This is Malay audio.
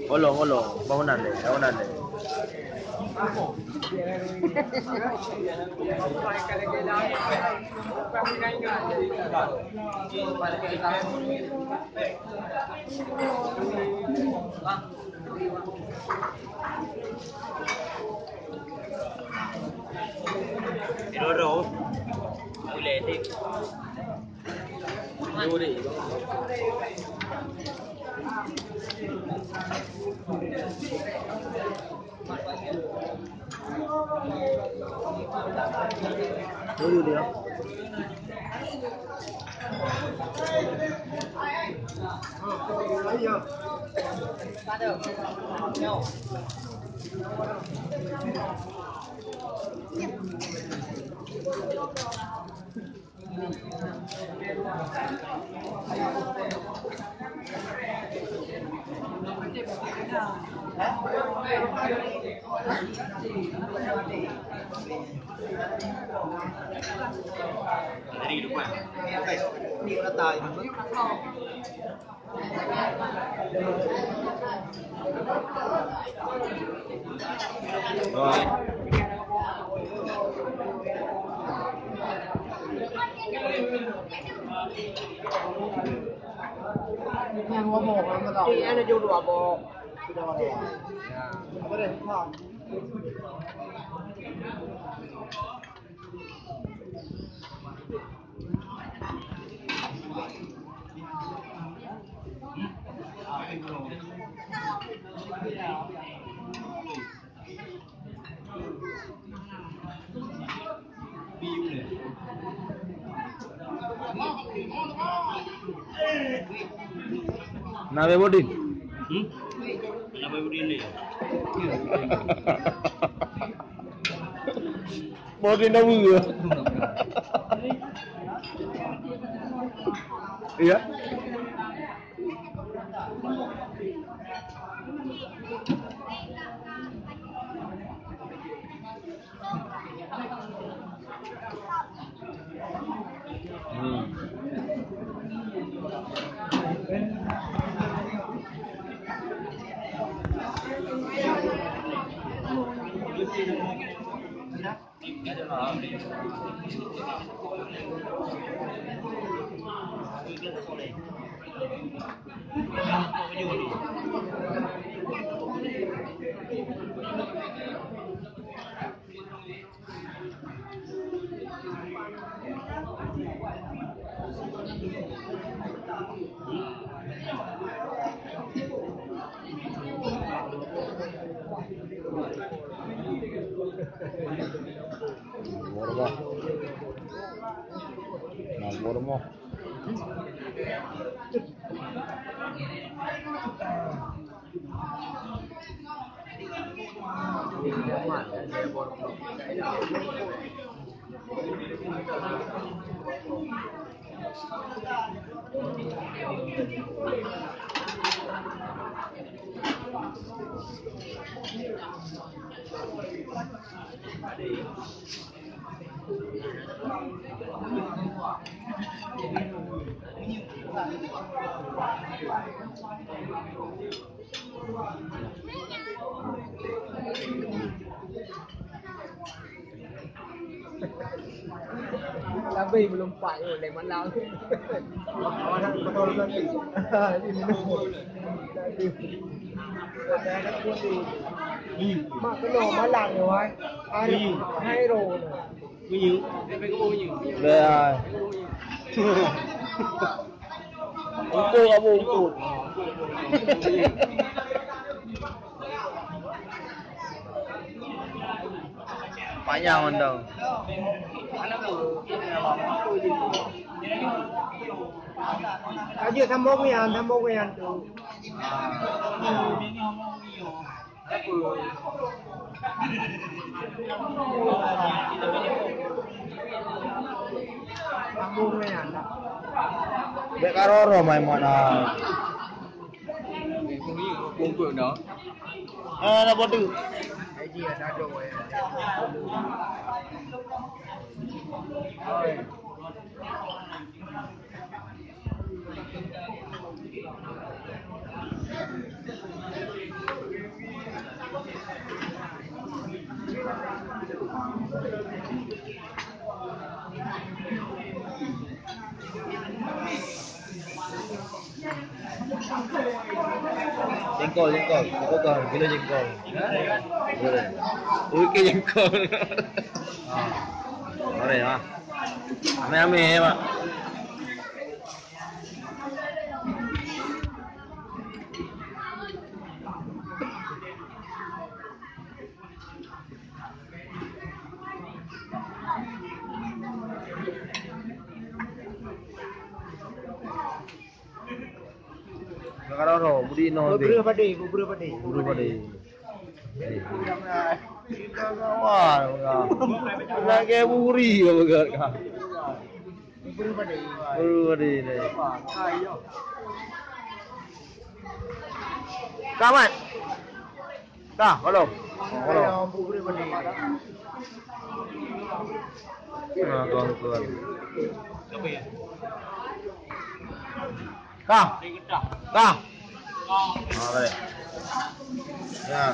Olong, bangunan deh. Roro, boleh deh. Boleh. Dulu dia. Dari depan. Đi ra tài Rồi. Yang ngomong sama kau. Iya ada jodoh apa? Sudah ada. Ya. Apa deh? Nabe Bodin. Nabe Bodin ni. Bodin dah buru. Iya. Mormo. Tapi belum pak oleh malam. Betul lagi. Ini mà cái đồ mà làm nhiều ai hai đồ này Nhiều, em phải có bao nhiêu? Đây rồi. Cô ở vùng cụt. Panjang dong. Aja thăm bố ngàn Kampung ni ada. Dek karoro main mana. Bungkuk dah. Nak bodoh. Haji ada dua ya. Jengkol. Berapa kau? Kilo jengkol. Boleh. Okey jengkol. Boleh ah. Ame Pak. Karoro, budi no. Bubur padi. Buru padi. Kita kawan, nak ke buri ke begat kah? Bubur padi. Buru padi ni. Kamat. Dah, belum. Bubur padi. Nah, kawan. Siapa ya? Kah? Dia gedah. Kah? Balik. Ya.